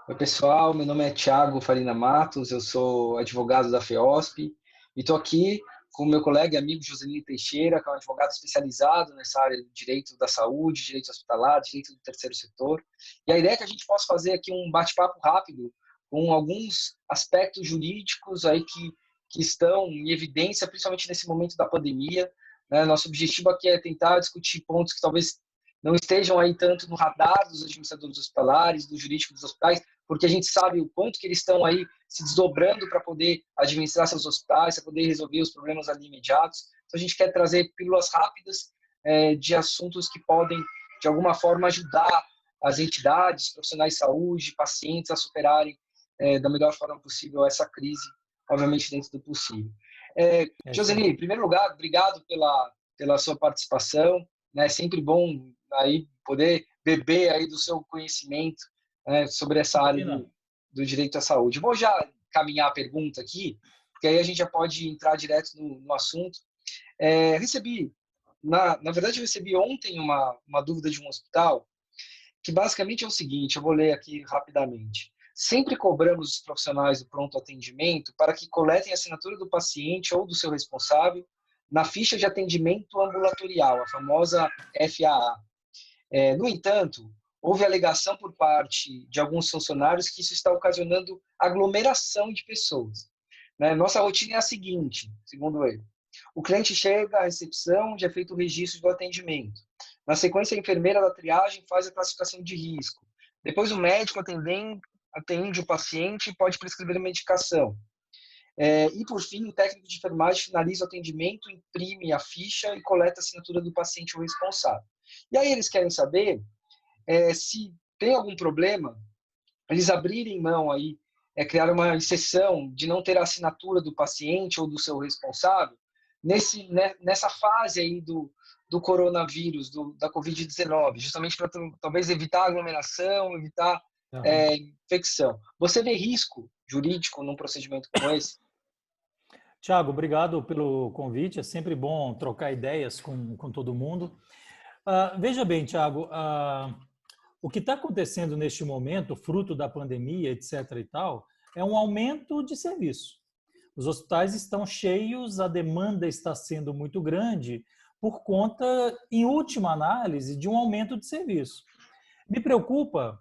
Oi, pessoal. Meu nome é Thiago Farina Matos, eu sou advogado da FEOSP e estou aqui com o meu colega e amigo Josenir Teixeira, que é um advogado especializado nessa área do direito da saúde, direito hospitalar, direito do terceiro setor. E a ideia é que a gente possa fazer aqui um bate-papo rápido com alguns aspectos jurídicos aí que estão em evidência, principalmente nesse momento da pandemia, né? Nosso objetivo aqui é tentar discutir pontos que talvez não estejam aí tanto no radar dos administradores hospitalares, do jurídico dos hospitais, porque a gente sabe o quanto que eles estão aí se desdobrando para poder administrar seus hospitais, para poder resolver os problemas ali imediatos. Então, a gente quer trazer pílulas rápidas de assuntos que podem, de alguma forma, ajudar as entidades, profissionais de saúde, pacientes a superarem da melhor forma possível essa crise, obviamente dentro do possível. Isso aí. Joseli, em primeiro lugar, obrigado pela sua participação. É sempre bom aí poder beber aí do seu conhecimento, né, sobre essa área Imagina. do direito à saúde. Vou já caminhar a pergunta aqui, porque aí a gente já pode entrar direto no assunto. Recebi, na verdade, eu recebi ontem uma dúvida de um hospital, que basicamente é o seguinte, eu vou ler aqui rapidamente. Sempre cobramos os profissionais do pronto atendimento para que coletem a assinatura do paciente ou do seu responsável na ficha de atendimento ambulatorial, a famosa FAA. No entanto, houve alegação por parte de alguns funcionários que isso está ocasionando aglomeração de pessoas, né? Nossa rotina é a seguinte, segundo ele. O cliente chega à recepção, já é feito o registro do atendimento. Na sequência, a enfermeira da triagem faz a classificação de risco. Depois, o médico atende o paciente e pode prescrever a medicação. E, por fim, o técnico de enfermagem finaliza o atendimento, imprime a ficha e coleta a assinatura do paciente ou responsável. E aí eles querem saber se tem algum problema, eles abrirem mão aí, criar uma exceção de não ter a assinatura do paciente ou do seu responsável nessa fase aí do coronavírus, da Covid-19, justamente para talvez evitar aglomeração, evitar Aham. infecção. Você vê risco jurídico num procedimento como esse? Tiago, obrigado pelo convite. É sempre bom trocar ideias com todo mundo. Veja bem, Tiago, o que está acontecendo neste momento, fruto da pandemia, etc. e tal, é um aumento de serviço. Os hospitais estão cheios, a demanda está sendo muito grande por conta, em última análise, de um aumento de serviço. Me preocupa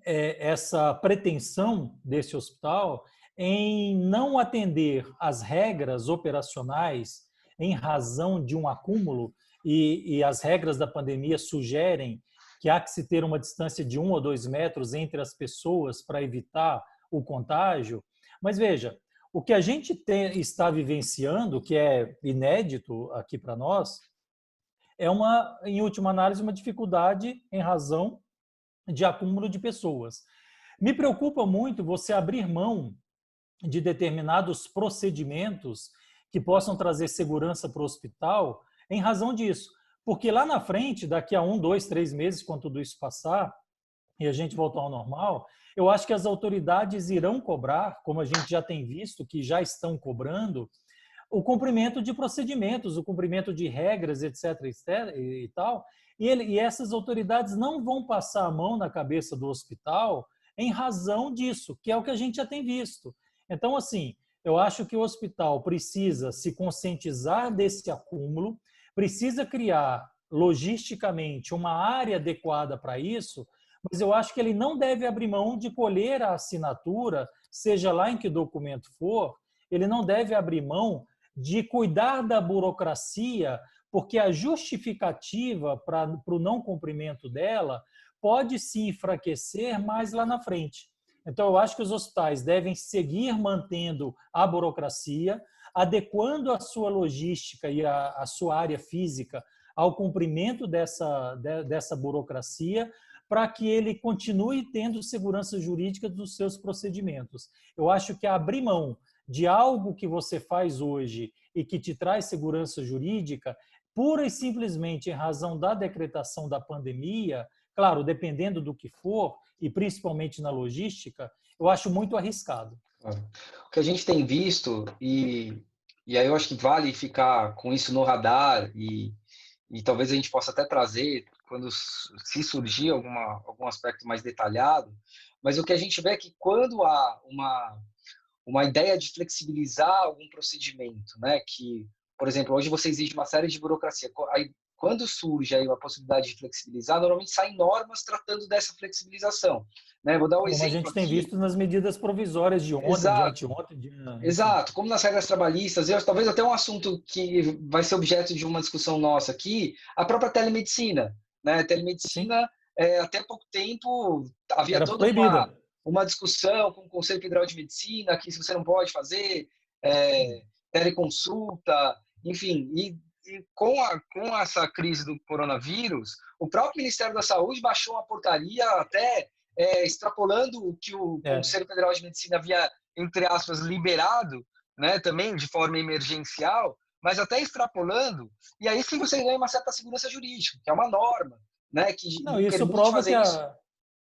essa pretensão desse hospital em não atender às regras operacionais em razão de um acúmulo, e as regras da pandemia sugerem que há que se ter uma distância de 1 ou 2 metros entre as pessoas para evitar o contágio. Mas veja, o que a gente está vivenciando, que é inédito aqui para nós, é em última análise, uma dificuldade em razão de acúmulo de pessoas. Me preocupa muito você abrir mão de determinados procedimentos que possam trazer segurança para o hospital em razão disso. Porque lá na frente, daqui a 1, 2, 3 meses, quando tudo isso passar e a gente voltar ao normal, eu acho que as autoridades irão cobrar, como a gente já tem visto que já estão cobrando, o cumprimento de procedimentos, o cumprimento de regras, etc. e tal, e essas autoridades não vão passar a mão na cabeça do hospital em razão disso, que é o que a gente já tem visto. Então, assim, eu acho que o hospital precisa se conscientizar desse acúmulo, precisa criar logisticamente uma área adequada para isso, mas eu acho que ele não deve abrir mão de colher a assinatura, seja lá em que documento for, ele não deve abrir mão de cuidar da burocracia, porque a justificativa para o não cumprimento dela pode se enfraquecer mais lá na frente. Então, eu acho que os hospitais devem seguir mantendo a burocracia, adequando a sua logística e a sua área física ao cumprimento dessa burocracia, para que ele continue tendo segurança jurídica dos seus procedimentos. Eu acho que abrir mão de algo que você faz hoje e que te traz segurança jurídica, pura e simplesmente em razão da decretação da pandemia, claro, dependendo do que for, e principalmente na logística, eu acho muito arriscado. O que a gente tem visto, e aí eu acho que vale ficar com isso no radar, e talvez a gente possa até trazer se surgir algum aspecto mais detalhado, mas o que a gente vê é que quando há uma ideia de flexibilizar algum procedimento, né, que, por exemplo, hoje você exige uma série de burocracia, aí, quando surge aí uma possibilidade de flexibilizar, normalmente saem normas tratando dessa flexibilização, né? Vou dar um Como a exemplo gente tem aqui. visto nas medidas provisórias de ontem, de Exato, anteontem, enfim. exato. Como nas regras trabalhistas, talvez até um assunto que vai ser objeto de uma discussão nossa aqui, a própria telemedicina, né? Sim, Telemedicina, até pouco tempo havia era toda proibida. uma discussão com o Conselho Federal de Medicina que você não pode fazer teleconsulta, enfim, e com essa crise do coronavírus, o próprio Ministério da Saúde baixou uma portaria até extrapolando o que o É. Conselho Federal de Medicina havia, entre aspas, liberado, né, também de forma emergencial, mas até extrapolando, e aí sim você ganha uma certa segurança jurídica, que é uma norma, né, que Não, lhe permite fazer isso.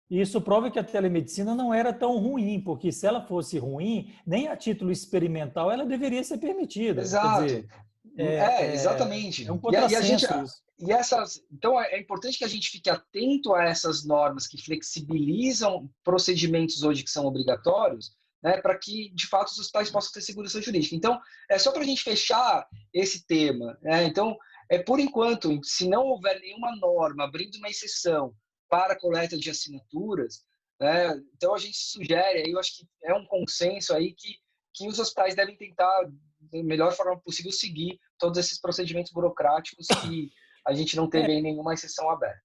isso prova que a telemedicina não era tão ruim, porque se ela fosse ruim, nem a título experimental ela deveria ser permitida. Quer Exato. dizer, é Exatamente. um E a gente contrassenso isso. então é importante que a gente fique atento a essas normas que flexibilizam procedimentos hoje que são obrigatórios, né, para que de fato os hospitais possam ter segurança jurídica. Então, é só para a gente fechar esse tema, né? Então, por enquanto, se não houver nenhuma norma abrindo uma exceção para a coleta de assinaturas, né, então a gente sugere, aí eu acho que é um consenso aí que os hospitais devem tentar da melhor forma possível seguir todos esses procedimentos burocráticos que a gente não teve aí nenhuma exceção aberta.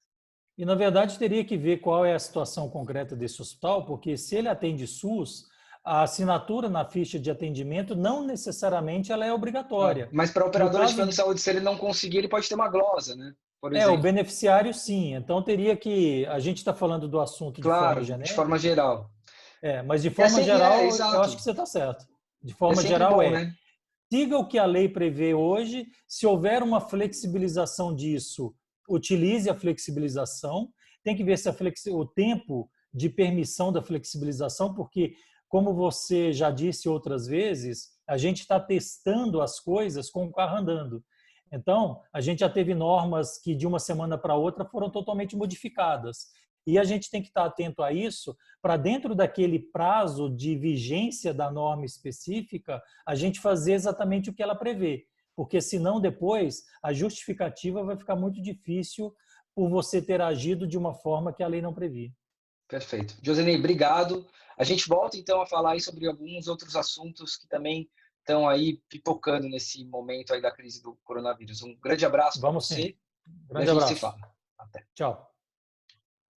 E, na verdade, teria que ver qual é a situação concreta desse hospital, porque se ele atende SUS, a assinatura na ficha de atendimento não necessariamente ela é obrigatória. Mas para a No operadora de caso, plano de saúde, se ele não conseguir, ele pode ter uma glosa, né? Por o exemplo. beneficiário sim. Então, teria que. A gente está falando do assunto de forma Claro, de forma genérica, geral. mas de E é, forma geral, eu acho exato. que você está certo. De É forma sempre geral, bom, né? siga o que a lei prevê hoje. Se houver uma flexibilização disso, utilize a flexibilização. Tem que ver se o tempo de permissão da flexibilização, porque, como você já disse outras vezes, a gente está testando as coisas com o carro andando. Então, a gente já teve normas que de uma semana para outra foram totalmente modificadas. E a gente tem que estar atento a isso para, dentro daquele prazo de vigência da norma específica, a gente fazer exatamente o que ela prevê. Porque, senão, depois, a justificativa vai ficar muito difícil por você ter agido de uma forma que a lei não previa. Perfeito. Josenei, obrigado. A gente volta então a falar aí sobre alguns outros assuntos que também estão aí pipocando nesse momento aí da crise do coronavírus. Um grande abraço para Vamos sim. você e a Grande gente se abraço. fala. Até. Tchau.